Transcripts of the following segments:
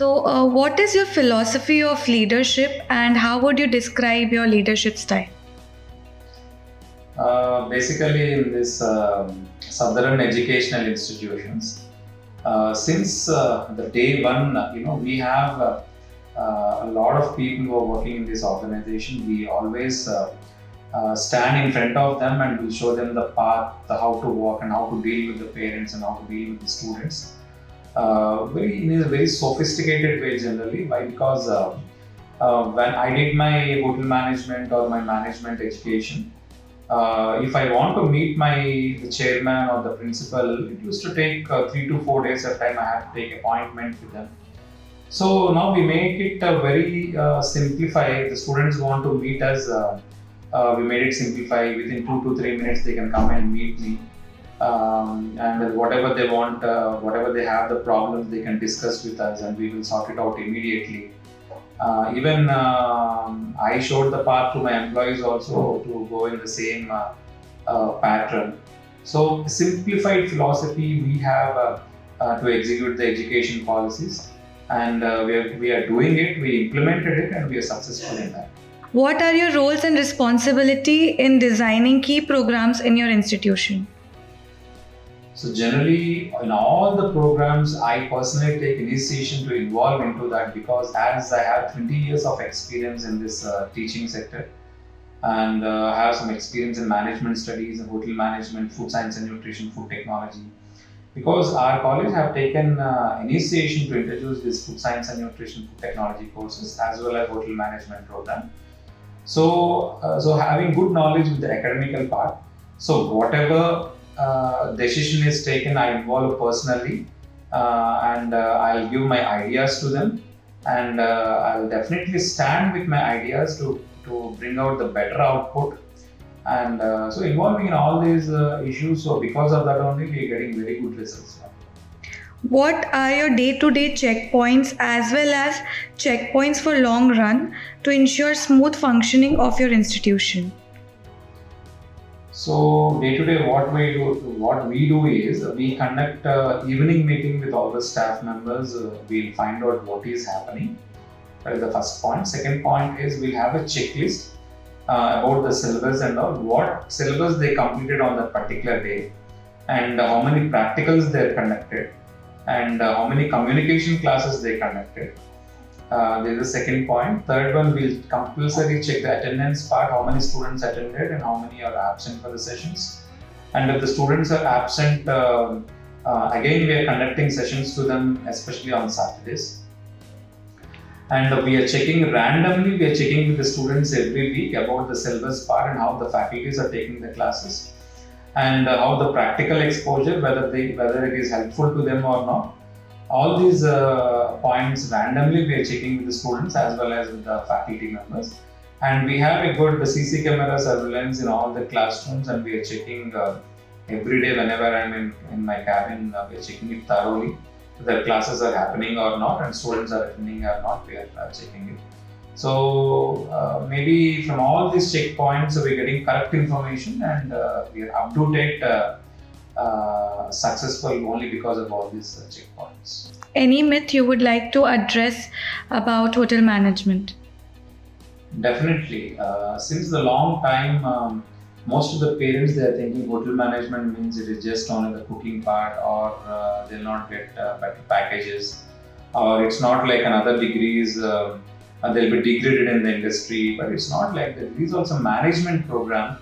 So, what is your philosophy of leadership and how would you describe your leadership style? Basically, in this southern educational institutions, since the day one, we have a lot of people who are working in this organization. We always stand in front of them and we show them the path, how to walk and how to deal with the parents and how to deal with the students. In a very sophisticated way generally. Why? Because when I did my hotel management or my management education, if I want to meet the chairman or the principal, it used to take 3 to 4 days of time. I have to take appointment with them. So now we make it very simplify. The students want to meet us. We made it simplify. Within 2 to 3 minutes, they can come and meet me. And whatever they want, whatever they have the problems, they can discuss with us and we will sort it out immediately. Even I showed the path to my employees also to go in the same pattern. So simplified philosophy we have to execute the education policies, and we are doing it, we implemented it and we are successful in that. What are your roles and responsibility in designing key programs in your institution? So generally, in all the programs, I personally take initiation to involve into that because as I have 20 years of experience in this teaching sector and I have some experience in management studies and hotel management, food science and nutrition, food technology. Because our college have taken initiation to introduce this food science and nutrition, food technology courses as well as hotel management program. So having good knowledge with the academical part. So whatever decision is taken, I involve personally and I'll give my ideas to them and I'll definitely stand with my ideas to bring out the better output and so involving in all these issues. So because of that only we are getting very good results. What are your day-to-day checkpoints as well as checkpoints for long run to ensure smooth functioning of your institution? So day to day, what we do is we conduct evening meeting with all the staff members. We'll find out what is happening. That is the first point. Second point is we'll have a checklist about the syllabus and all, what syllabus they completed on that particular day, and how many practicals they conducted, and how many communication classes they conducted. This is the second point. Third one, we'll compulsory check the attendance part, how many students attended and how many are absent for the sessions. And if the students are absent, again we are conducting sessions to them, especially on Saturdays. And we are checking randomly, we are checking with the students every week about the syllabus part and how the faculties are taking the classes and how the practical exposure, whether it is helpful to them or not. All these points randomly we are checking with the students as well as with the faculty members, and we have a good CC camera surveillance in all the classrooms, and we are checking every day whenever I'm in my cabin. We are checking it thoroughly whether classes are happening or not and students are attending or not. We are checking it. So maybe from all these checkpoints we are getting correct information and we are up to date. Successful only because of all these checkpoints. Any myth you would like to address about hotel management? Definitely. Since the long time, most of the parents, they are thinking hotel management means it is just only the cooking part, or they'll not get better packages, or it's not like another degrees, they'll be degraded in the industry. But it's not like that. It is also management program.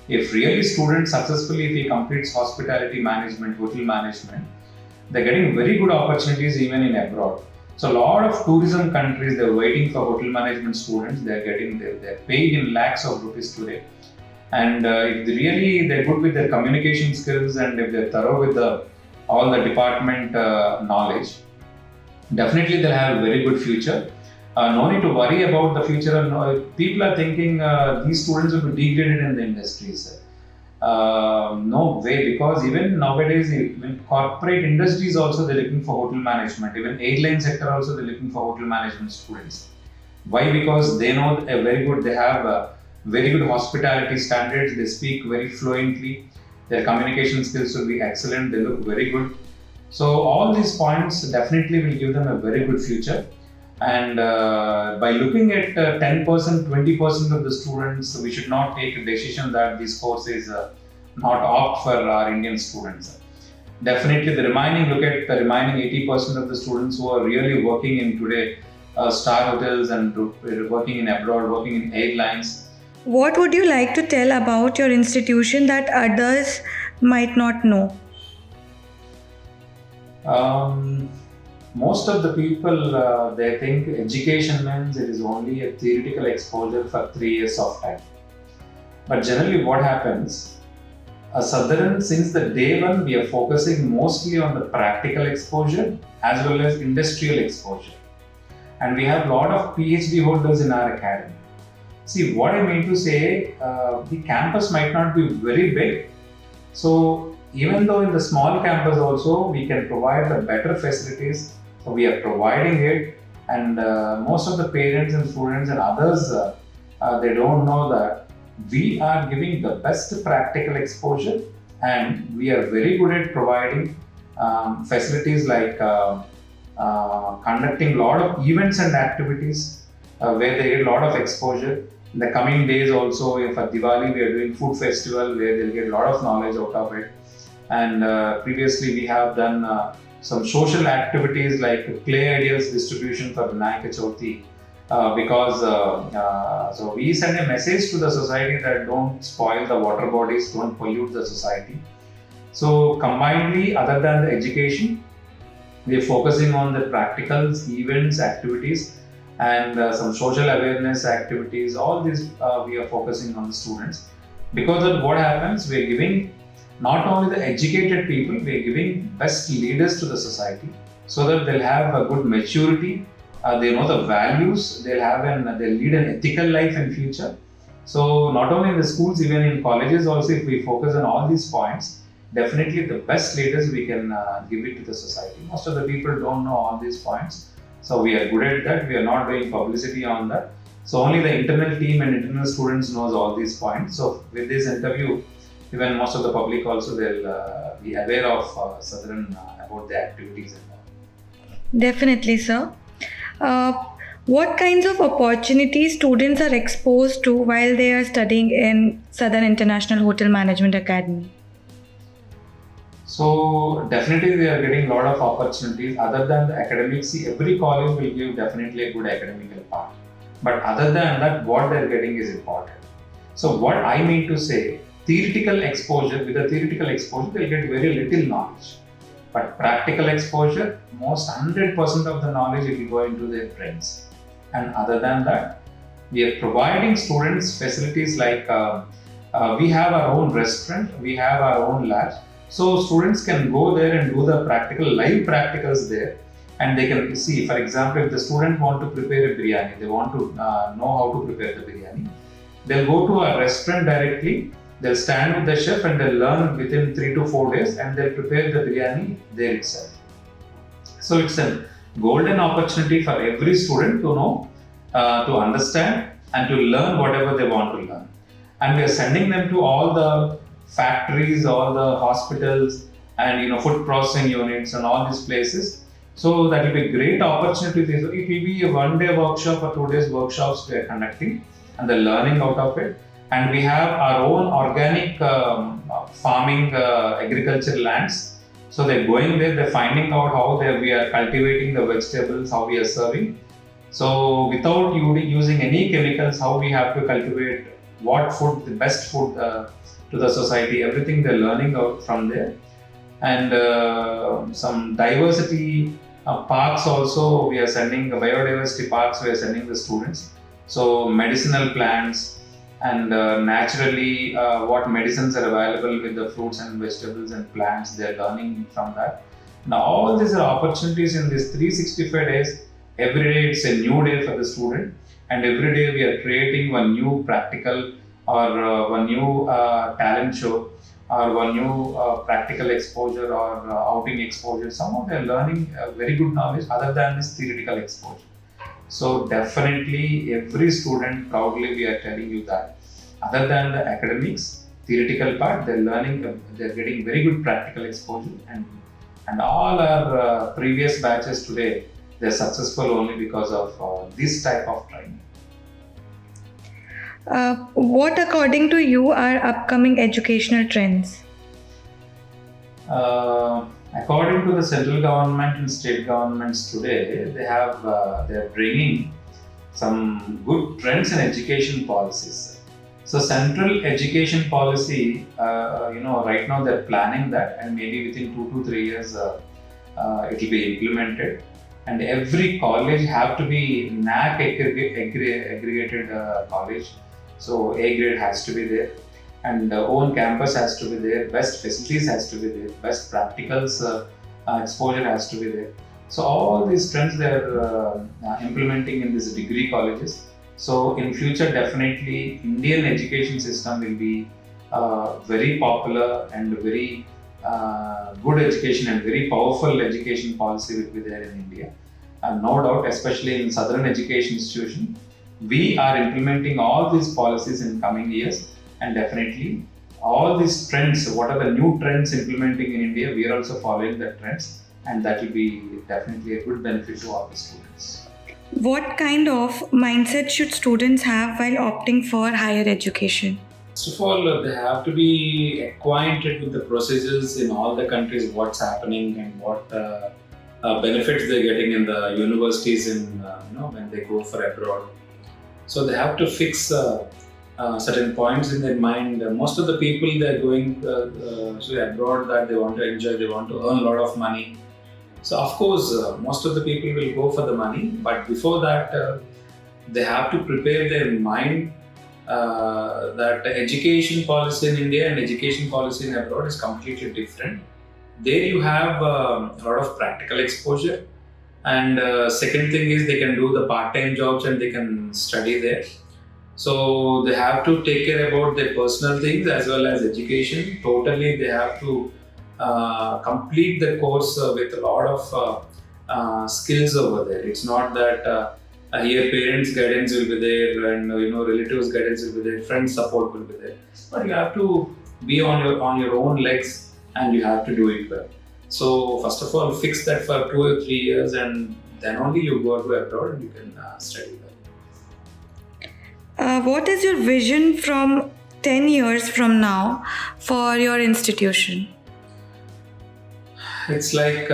If really student successfully, if he completes hospitality management, hotel management, they're getting very good opportunities even in abroad. So a lot of tourism countries, they're waiting for hotel management students. They're paid in lakhs of rupees today. And if they're good with their communication skills and if they're thorough with all the department knowledge, definitely they'll have a very good future. No need to worry about the future. People are thinking these students will be degraded in the industries. No way, because even nowadays, even corporate industries also they're looking for hotel management. Even airline sector also they're looking for hotel management students. Why? Because they know they have very good hospitality standards. They speak very fluently. Their communication skills will be excellent. They look very good. So all these points definitely will give them a very good future. And by looking at 10%, 20% of the students, we should not take a decision that this course is not opt for our Indian students. Definitely, look at the remaining 80% of the students who are really working in today star hotels and working in abroad, working in airlines. What would you like to tell about your institution that others might not know? Most of the people they think education means it is only a theoretical exposure for 3 years of time. But generally, what happens? Since the day one, we are focusing mostly on the practical exposure as well as industrial exposure. And we have a lot of PhD holders in our academy. See, what I mean to say, the campus might not be very big. So, even though in the small campus also, we can provide the better facilities. So, we are providing it. And most of the parents and students and others, they don't know that we are giving the best practical exposure, and we are very good at providing facilities like conducting a lot of events and activities where they get a lot of exposure. In the coming days also, for Diwali, we are doing food festival where they'll get a lot of knowledge out of it. And previously we have done some social activities like clay ideas distribution for Vinayaka Chauthi. So we send a message to the society that don't spoil the water bodies, don't pollute the society. So combinedly, other than the education, we are focusing on the practicals, events, activities, and some social awareness activities. All these we are focusing on the students. Because of what happens, we are giving not only the educated people, we are giving best leaders to the society so that they'll have a good maturity. They know the values, they'll lead an ethical life in future. So not only in the schools, even in colleges also, if we focus on all these points, definitely the best leaders we can give it to the society. Most of the people don't know all these points. So we are good at that. We are not doing publicity on that. So only the internal team and internal students knows all these points. So with this interview, even most of the public also, they'll be aware of Southern about the activities and all. Definitely, sir. What kinds of opportunities students are exposed to while they are studying in Southern International Hotel Management Academy? So definitely they are getting a lot of opportunities other than the academics. See, every college will give definitely a good academical part. But other than that, what they are getting is important. So what I mean to say, with the theoretical exposure, they'll get very little knowledge. But practical exposure, most 100% of the knowledge will go into their brains. And other than that, we are providing students facilities like we have our own restaurant, we have our own labs. So students can go there and do the live practicals there. And they can see, for example, if the student want to prepare a biryani, they want to know how to prepare the biryani. They'll go to a restaurant directly. They'll stand with the chef and they'll learn within 3 to 4 days and they'll prepare the biryani there itself. So it's a golden opportunity for every student to know, to understand and to learn whatever they want to learn. And we are sending them to all the factories, all the hospitals and food processing units and all these places. So that will be a great opportunity. It will be a 1-day workshop or 2 days workshops we are conducting and the learning out of it. And we have our own organic farming agricultural lands. So they're going there, they're finding out how we are cultivating the vegetables, how we are serving. So without using any chemicals, how we have to cultivate what food, the best food to the society, everything they're learning out from there. And some diversity parks also, we are sending biodiversity parks, we are sending the students. So medicinal plants, and naturally what medicines are available with the fruits and vegetables and plants, they're learning from that. Now all these are opportunities in these 365 days. Every day it's a new day for the student, and every day we are creating one new practical or one new talent show or one new practical exposure or outing exposure. Somehow they're learning very good knowledge other than this theoretical exposure. So definitely every student, proudly we are telling you that other than the academics, theoretical part, they're getting very good practical exposure and And all our previous batches today, they're successful only because of this type of training. What, according to you, are upcoming educational trends? According to the central government and state governments today, they're bringing some good trends in education policies. So central education policy, right now they're planning that, and maybe within 2 to 3 years, it will be implemented. And every college have to be NAC aggregated college. So A grade has to be there, and own campus has to be there, best facilities has to be there, best practicals exposure has to be there. So all these trends they're implementing in these degree colleges. So in future, definitely Indian education system will be very popular, and very good education and very powerful education policy will be there in India. And no doubt, especially in Southern education institution, we are implementing all these policies in coming years, and definitely all these trends, what are the new trends implementing in India, we are also following the trends, and that will be definitely a good benefit to all the students. What kind of mindset should students have while opting for higher education? First of all, they have to be acquainted with the procedures in all the countries, what's happening and what benefits they're getting in the universities when they go for abroad. So they have to fix certain points in their mind. Most of the people they're going abroad, that they want to enjoy, they want to earn a lot of money. So of course, most of the people will go for the money, but before that, they have to prepare their mind that education policy in India and education policy in abroad is completely different. There you have a lot of practical exposure, and second thing is they can do the part-time jobs and they can study there. So they have to take care about their personal things as well as education. Totally, they have to complete the course with a lot of skills over there. It's not that here parents' guidance will be there, and relatives' guidance will be there, friends' support will be there. But you have to be on your own legs, and you have to do it well. So first of all, fix that for 2 or 3 years, and then only you go to abroad and you can study well. What is your vision from 10 years from now for your institution? It's like,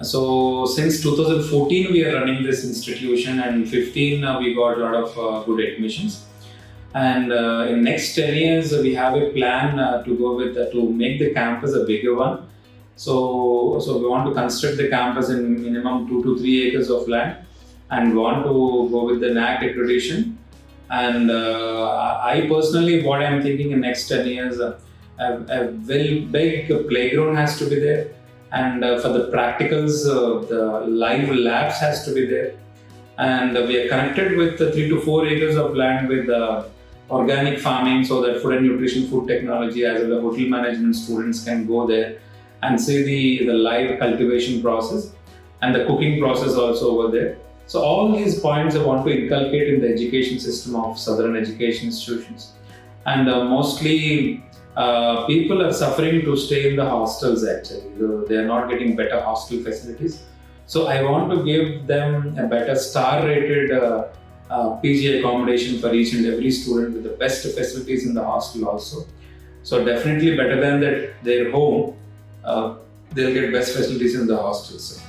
so since 2014 we are running this institution, and 15 we got a lot of good admissions. And in next 10 years we have a plan to go with to make the campus a bigger one. So we want to construct the campus in minimum 2 to 3 acres of land, and want to go with the NAC accreditation. And I personally, what I'm thinking in next 10 years, a very big playground has to be there, and for the practicals, the live labs has to be there. And we are connected with 3 to 4 acres of land with organic farming, so that food and nutrition, food technology, as well as hotel management students can go there and see the live cultivation process and the cooking process also over there. So all these points I want to inculcate in the education system of Southern education institutions. And mostly people are suffering to stay in the hostels actually. They are not getting better hostel facilities. So I want to give them a better star rated PG accommodation for each and every student with the best facilities in the hostel also. So definitely better than their home, they'll get best facilities in the hostels.